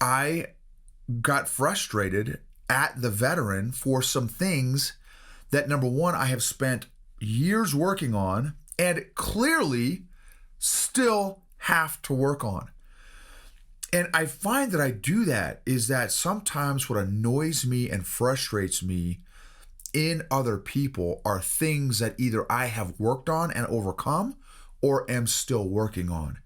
I got frustrated at the veteran for some things that, number one, I have spent years working on and clearly still have to work on. And I find that I do that is that sometimes what annoys me and frustrates me in other people are things that either I have worked on and overcome or am still working on.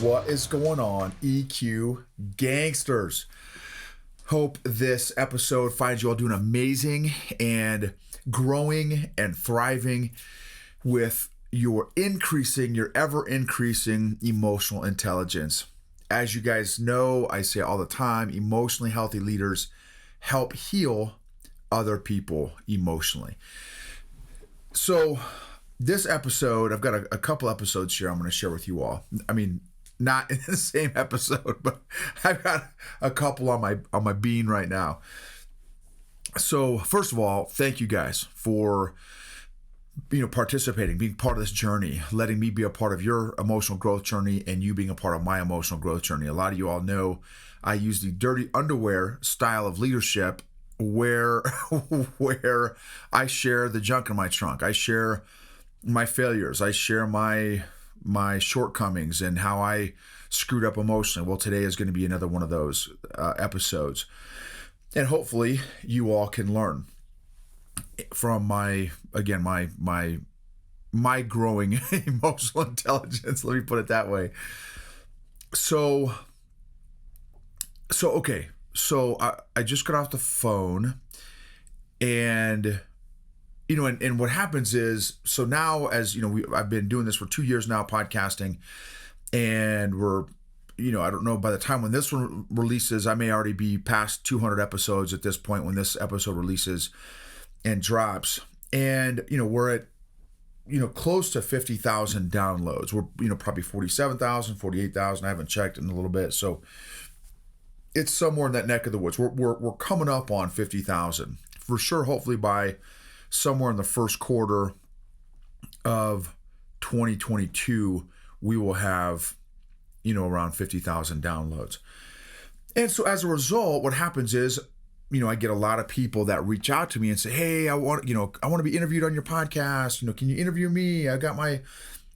What is going on, EQ gangsters? Hope this episode finds you all doing amazing and growing and thriving with your ever increasing emotional intelligence. As you guys know, I say all the time, emotionally healthy leaders help heal other people emotionally. So this episode, I've got a couple episodes here I'm going to share with you all. I mean, not in the same episode, but I've got a couple on my bean right now. So first of all, thank you guys for participating, being part of this journey, letting me be a part of your emotional growth journey and you being a part of my emotional growth journey. A lot of you all know I use the dirty underwear style of leadership where I share the junk in my trunk. I share my failures. I share my shortcomings and how I screwed up emotionally. Well, today is going to be another one of those episodes. And hopefully you all can learn from my growing emotional intelligence. Let me put it that way. So okay. So I just got off the phone and and what happens is, so now as I've been doing this for 2 years now, podcasting, and we're, I don't know, by the time when this one releases, I may already be past 200 episodes at this point when this episode releases and drops. And, we're at, close to 50,000 downloads. We're, probably 47,000, 48,000. I haven't checked in a little bit. So it's somewhere in that neck of the woods. We're coming up on 50,000 for sure. Hopefully by somewhere in the first quarter of 2022, we will have, around 50,000 downloads. And so as a result, what happens is, I get a lot of people that reach out to me and say, hey, I want to be interviewed on your podcast. Can you interview me? I got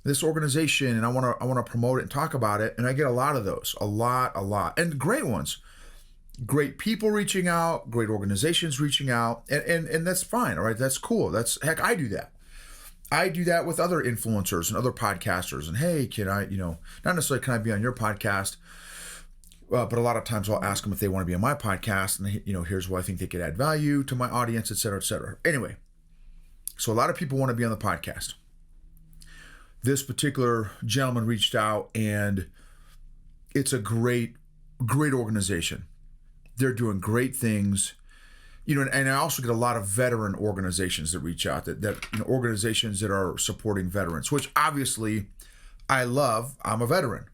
this organization and I want to promote it and talk about it. And I get a lot of those, a lot, and great ones. Great people reaching out, great organizations reaching out, and that's fine. All right, that's cool. I do that. I do that with other influencers and other podcasters. And hey, can I, not necessarily can I be on your podcast, but a lot of times I'll ask them if they want to be on my podcast, and here's why I think they could add value to my audience, et cetera, et cetera. Anyway, so a lot of people want to be on the podcast. This particular gentleman reached out, and it's a great organization. They're doing great things, and I also get a lot of veteran organizations that reach out, that organizations that are supporting veterans, which obviously I love. I'm a veteran.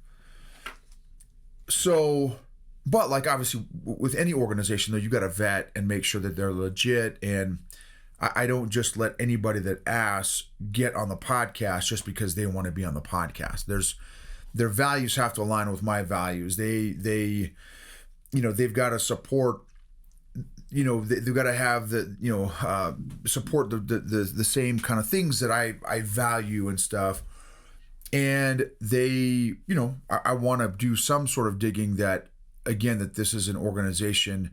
So, but like obviously with any organization though, you got to vet and make sure that they're legit. And I don't just let anybody that asks get on the podcast just because they want to be on the podcast. Their values have to align with my values. They've got to support, they've got to have support the same kind of things that I value and stuff. And they, I want to do some sort of digging that this is an organization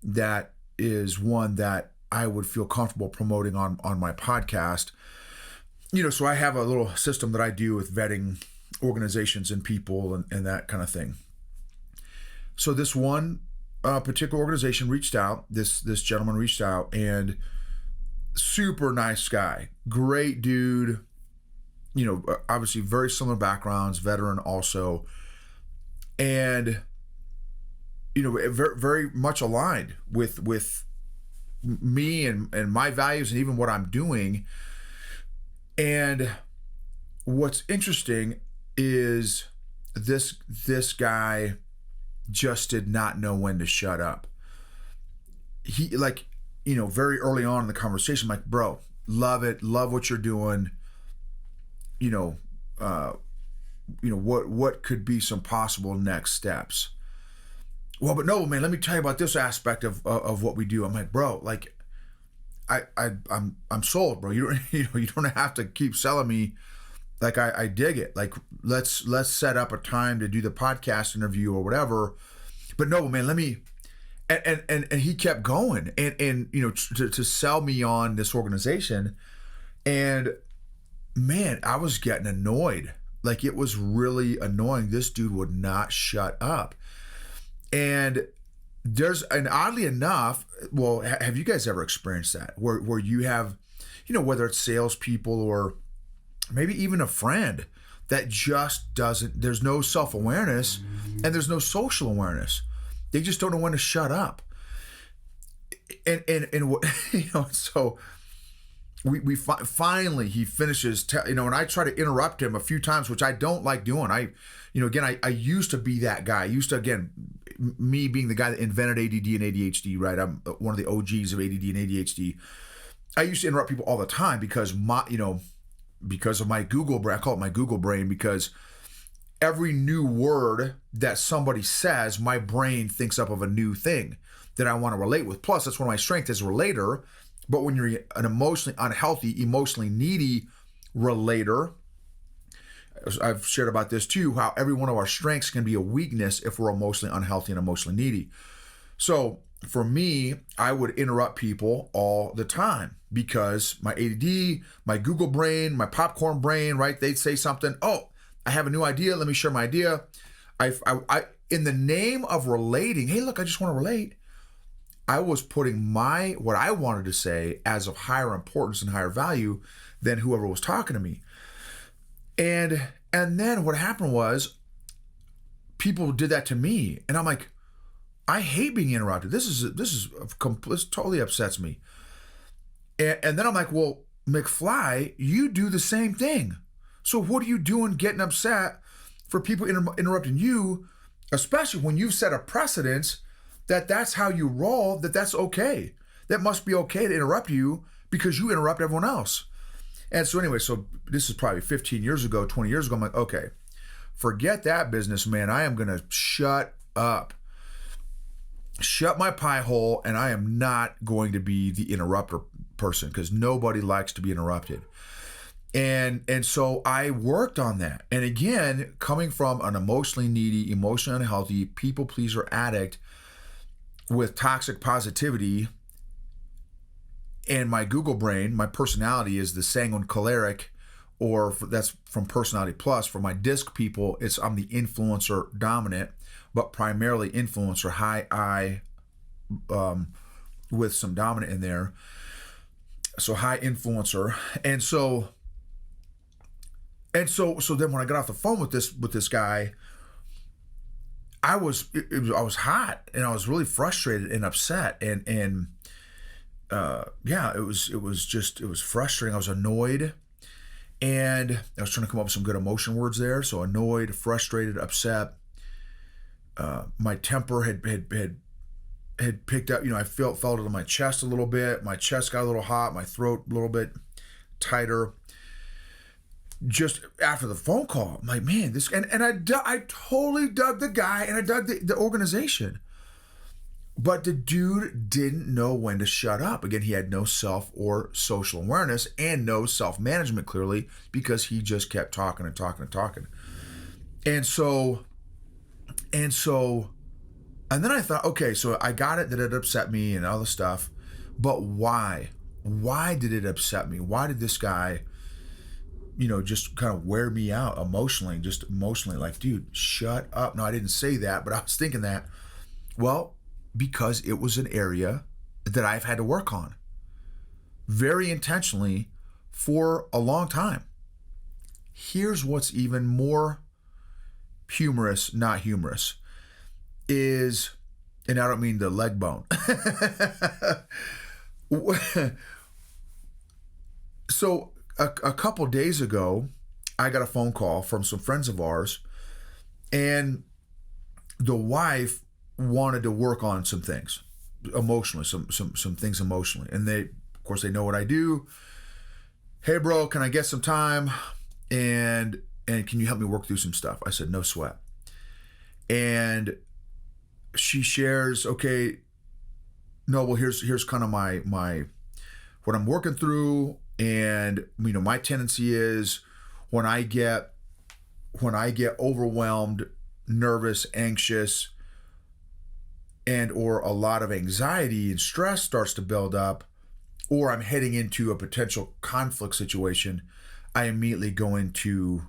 that is one that I would feel comfortable promoting on my podcast. So I have a little system that I do with vetting organizations and people and that kind of thing. So this one particular organization reached out, this gentleman reached out, and super nice guy, great dude, obviously very similar backgrounds, veteran also, and, very, very much aligned with me and my values and even what I'm doing. And what's interesting is this guy just did not know when to shut up. He, like, very early on in the conversation, I'm like, bro, love it, love what you're doing. You know, uh, what could be some possible next steps? Well, but no, man, let me tell you about this aspect of what we do. I'm like, bro, like, I'm sold, bro. You don't you don't have to keep selling me. Like, I dig it. Like, let's set up a time to do the podcast interview or whatever. But no, man, let me. And he kept going and to sell me on this organization. And man, I was getting annoyed. Like, it was really annoying. This dude would not shut up. And oddly enough, well, have you guys ever experienced that where you have, whether it's salespeople or maybe even a friend that just doesn't, there's no self-awareness and there's no social awareness. They just don't know when to shut up. And what, so we finally, he finishes, and I try to interrupt him a few times, which I don't like doing. Again, I used to be that guy. I used to, again, me being the guy that invented ADD and ADHD, right? I'm one of the OGs of ADD and ADHD. I used to interrupt people all the time because because of my Google brain. I call it my Google brain because every new word that somebody says, my brain thinks up of a new thing that I want to relate with. Plus, that's one of my strengths as a relator. But when you're an emotionally unhealthy, emotionally needy relator, I've shared about this too, how every one of our strengths can be a weakness if we're emotionally unhealthy and emotionally needy. So for me, I would interrupt people all the time because my ADD, my Google brain, my popcorn brain, right? They'd say something. Oh, I have a new idea. Let me share my idea. I in the name of relating, hey, look, I just want to relate. I was putting what I wanted to say as of higher importance and higher value than whoever was talking to me. And then what happened was people did that to me. And I'm like, I hate being interrupted. This totally upsets me. And then I'm like, well, McFly, you do the same thing. So what are you doing getting upset for people interrupting you, especially when you've set a precedence that's how you roll, that's okay. That must be okay to interrupt you because you interrupt everyone else. And so anyway, so this is probably 15 years ago, 20 years ago. I'm like, okay, forget that business, man. I am going to shut up. Shut my pie hole, and I am not going to be the interrupter person because nobody likes to be interrupted. And so I worked on that. And again, coming from an emotionally needy, emotionally unhealthy, people pleaser addict with toxic positivity, and my Google brain, my personality is the sanguine choleric, that's from Personality Plus. For my disc people, I'm the influencer dominant, but primarily influencer, high I, with some dominant in there. So high influencer. And so then when I got off the phone with this guy, I was hot and I was really frustrated and upset and it was frustrating. I was annoyed and I was trying to come up with some good emotion words there. So annoyed, frustrated, upset. My temper had picked up. I felt it in my chest a little bit. My chest got a little hot. My throat a little bit tighter. Just after the phone call, I'm like, man, this, and I totally dug the guy and I dug the organization. But the dude didn't know when to shut up. Again, he had no self or social awareness and no self-management, clearly, because he just kept talking and talking and talking. And then I thought, okay, so I got it that it upset me and all the stuff, but why? Why did it upset me? Why did this guy, just kind of wear me out emotionally, like, dude, shut up. No, I didn't say that, but I was thinking that. Well, because it was an area that I've had to work on very intentionally for a long time. Here's what's even more humorous, not humorous, is, and I don't mean the leg bone. So a couple days ago, I got a phone call from some friends of ours, and the wife wanted to work on some things emotionally, some things emotionally. And they, of course, they know what I do. Hey, bro, can I get some time? And can you help me work through some stuff? I said, no sweat. And she shares, okay, no, well, here's kind of my what I'm working through. And my tendency is when I get overwhelmed, nervous, anxious, and or a lot of anxiety and stress starts to build up, or I'm heading into a potential conflict situation, I immediately go into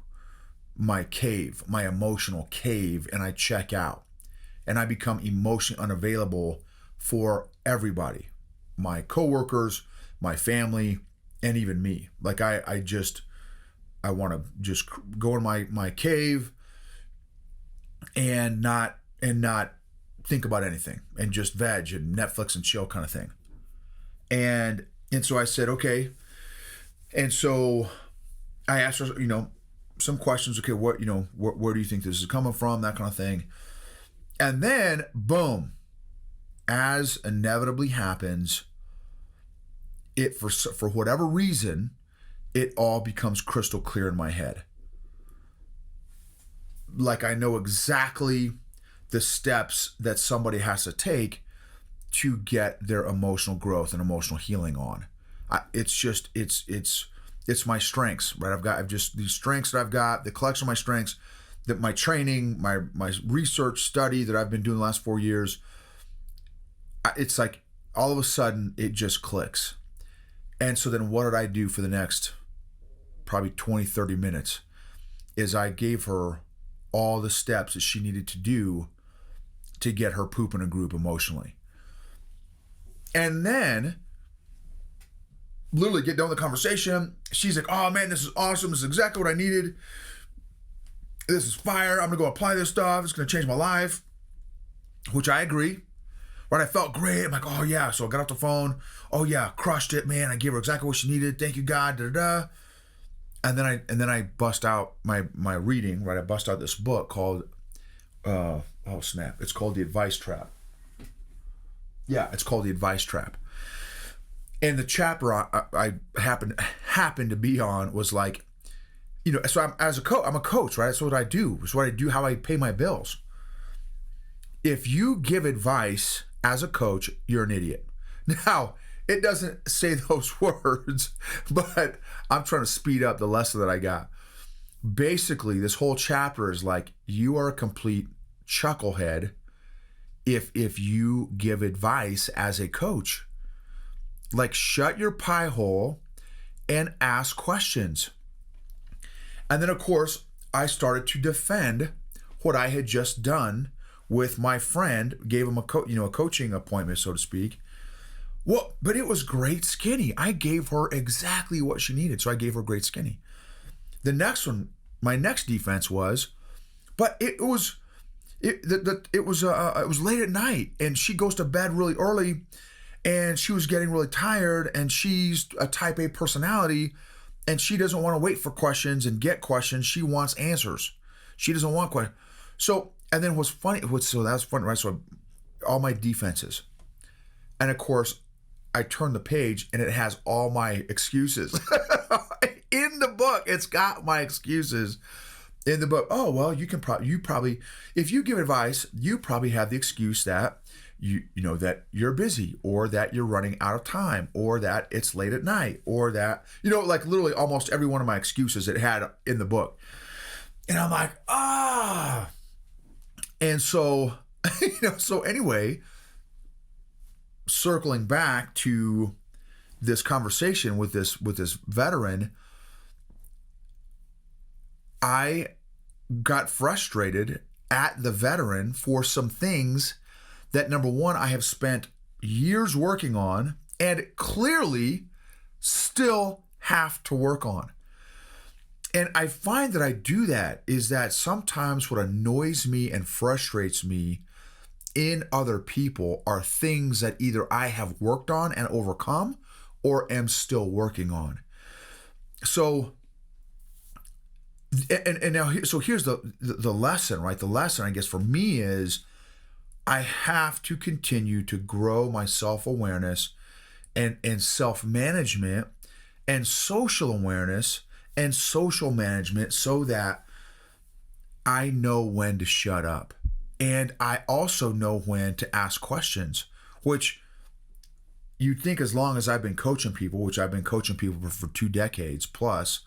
my cave, my emotional cave, and I check out. And I become emotionally unavailable for everybody, my coworkers, my family, and even me. Like I want to just go in my cave and not think about anything and just veg and Netflix and chill kind of thing. And so I said, okay. And so I asked her, some questions. Okay, what, where do you think this is coming from? That kind of thing. And then, boom, as inevitably happens, it for whatever reason, it all becomes crystal clear in my head. Like I know exactly the steps that somebody has to take to get their emotional growth and emotional healing on. It's my strengths, right? I've just these strengths that I've got, the collection of my strengths, that my training, my research study that I've been doing the last 4 years. It's like all of a sudden it just clicks. And so then what did I do for the next probably 20, 30 minutes is I gave her all the steps that she needed to do to get her poop in a group emotionally. And then literally get done with the conversation. She's like, oh man, this is awesome. This is exactly what I needed. This is fire. I'm going to go apply this stuff. It's going to change my life, which I agree. Right? I felt great. I'm like, oh yeah. So I got off the phone. Oh yeah, crushed it, man. I gave her exactly what she needed. Thank you, God. Da da da. And then I bust out my reading. Right? I bust out this book called oh snap. It's called The Advice Trap. Yeah, it's called The Advice Trap. And the chapter I happened to be on was like, so I'm a coach, right? That's what I do. It's what I do, how I pay my bills. If you give advice as a coach, you're an idiot. Now, it doesn't say those words, but I'm trying to speed up the lesson that I got. Basically, this whole chapter is like, you are a complete chucklehead if you give advice as a coach. Like, shut your pie hole and ask questions. And then, of course, I started to defend what I had just done with my friend, gave him a coaching appointment, so to speak. Well, but it was great skinny. I gave her exactly what she needed, so I gave her great skinny. The next one, my next defense was, but it was late at night, and she goes to bed really early, and she was getting really tired, and she's a type A personality, and she doesn't want to wait for questions and get questions. She wants answers. She doesn't want questions. So, and then what's funny, so that's funny, right? So all my defenses. And of course, I turn the page and it has all my excuses. In the book, it's got my excuses in the book. Oh, well, you probably, if you give advice, you probably have the excuse that that you're busy, or that you're running out of time, or that it's late at night, or that, like literally almost every one of my excuses it had in the book. And I'm like, And so, so anyway, circling back to this conversation with this veteran, I got frustrated at the veteran for some things that, number one, I have spent years working on and clearly still have to work on. And I find that I do that is that sometimes what annoys me and frustrates me in other people are things that either I have worked on and overcome or am still working on. So, and now, so here's the lesson, right? The lesson, I guess, for me is I have to continue to grow my self-awareness and self-management and social awareness and social management so that I know when to shut up. And I also know when to ask questions, which you'd think as long as I've been coaching people, which I've been coaching people for 2 decades plus,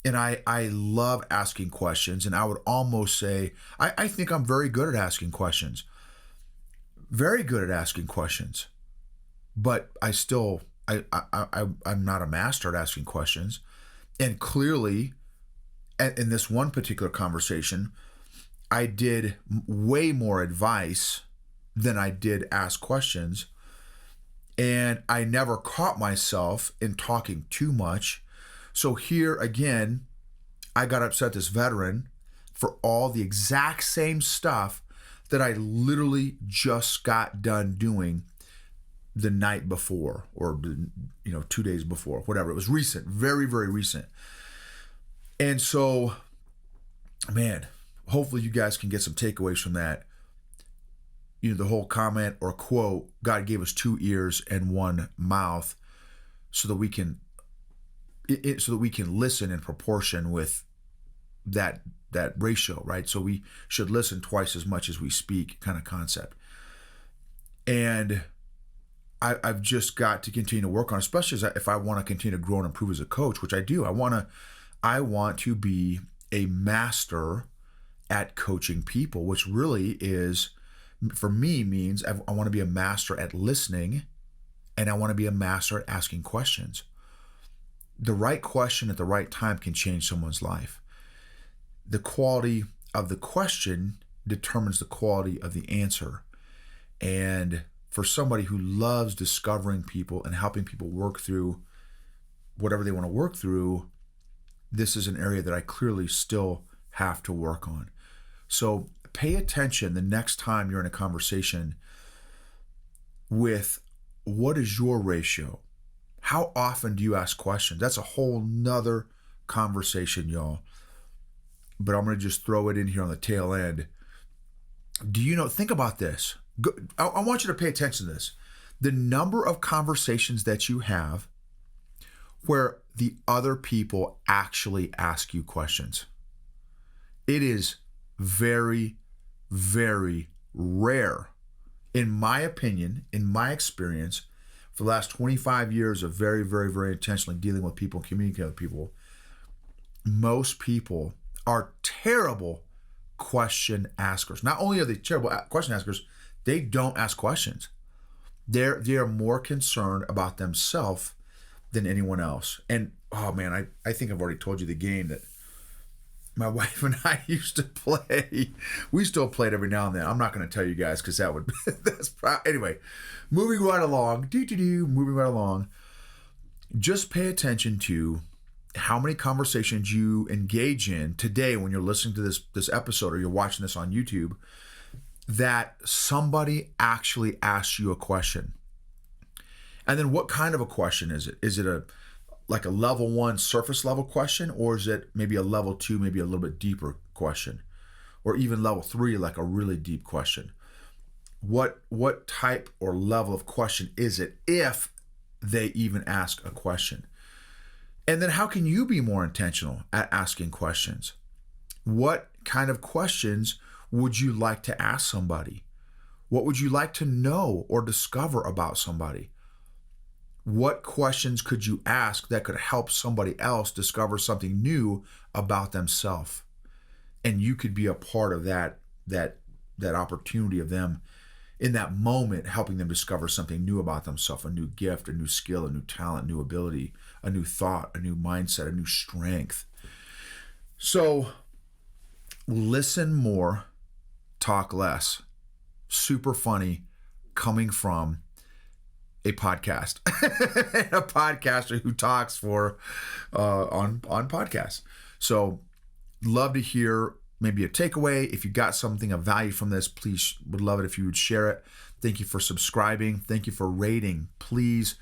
and I love asking questions. And I would almost say, I think I'm very good at asking questions. Very good at asking questions. But I'm not a master at asking questions. And clearly, in this one particular conversation, I did way more advice than I did ask questions. And I never caught myself in talking too much. So here again, I got upset this veteran for all the exact same stuff that I literally just got done doing the night before, or 2 days before, whatever. It was recent, very, very recent. And so, man, hopefully you guys can get some takeaways from that. The whole comment or quote, God gave us 2 ears and 1 mouth so that we can listen in proportion with that ratio, right? So we should listen twice as much as we speak, kind of concept. And I've just got to continue to work on, especially if I want to continue to grow and improve as a coach, which I do. I want to be a master at coaching people, which really is, for me, means I want to be a master at listening, and I want to be a master at asking questions. The right question at the right time can change someone's life. The quality of the question determines the quality of the answer. And for somebody who loves discovering people and helping people work through whatever they want to work through, this is an area that I clearly still have to work on. So pay attention the next time you're in a conversation with, what is your ratio? How often do you ask questions? That's a whole nother conversation, y'all. But I'm going to just throw it in here on the tail end. Think about this. I want you to pay attention to this. The number of conversations that you have where the other people actually ask you questions. It is very, very rare. In my opinion, in my experience, for the last 25 years of very, very, very intentionally dealing with people, communicating with people, most people are terrible question askers. Not only are they terrible question askers, they don't ask questions. They are more concerned about themselves than anyone else. And oh man, I think I've already told you the game that my wife and I used to play. We still play it every now and then. I'm not going to tell you guys because anyway, moving right along. Just pay attention to how many conversations you engage in today when you're listening to this episode, or you're watching this on YouTube, that somebody actually asks you a question. And then what kind of a question is it? Is it like a level 1 surface level question, or is it maybe a level 2, maybe a little bit deeper question, or even level 3, like a really deep question? What type or level of question is it, if they even ask a question? And then how can you be more intentional at asking questions? What kind of questions would you like to ask somebody? What would you like to know or discover about somebody? What questions could you ask that could help somebody else discover something new about themselves? And you could be a part of that opportunity of them in that moment, helping them discover something new about themselves, a new gift, a new skill, a new talent, new ability, a new thought, a new mindset, a new strength. So listen more, talk less. Super funny, coming from a podcast, a podcaster who talks on podcasts. So love to hear maybe a takeaway. If you got something of value from this, please, would love it if you would share it. Thank you for subscribing. Thank you for rating. Please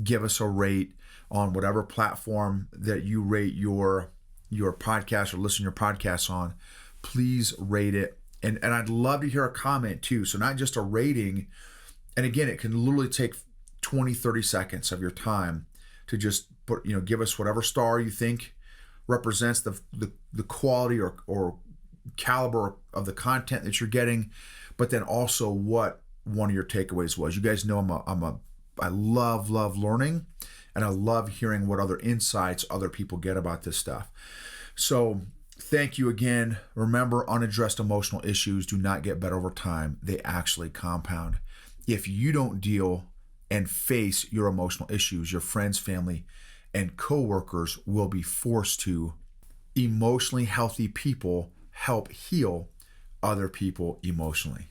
give us a rate on whatever platform that you rate your podcast or listen to your podcasts on. Please rate it. And I'd love to hear a comment too. So not just a rating. And again, it can literally take 20, 30 seconds of your time to just put, give us whatever star you think represents the quality or caliber of the content that you're getting, but then also what one of your takeaways was. You guys know I love learning, and I love hearing what other insights other people get about this stuff. So thank you again. Remember, unaddressed emotional issues do not get better over time. They actually compound. If you don't deal and face your emotional issues, your friends, family, and coworkers will be forced to. Emotionally healthy people help heal other people emotionally.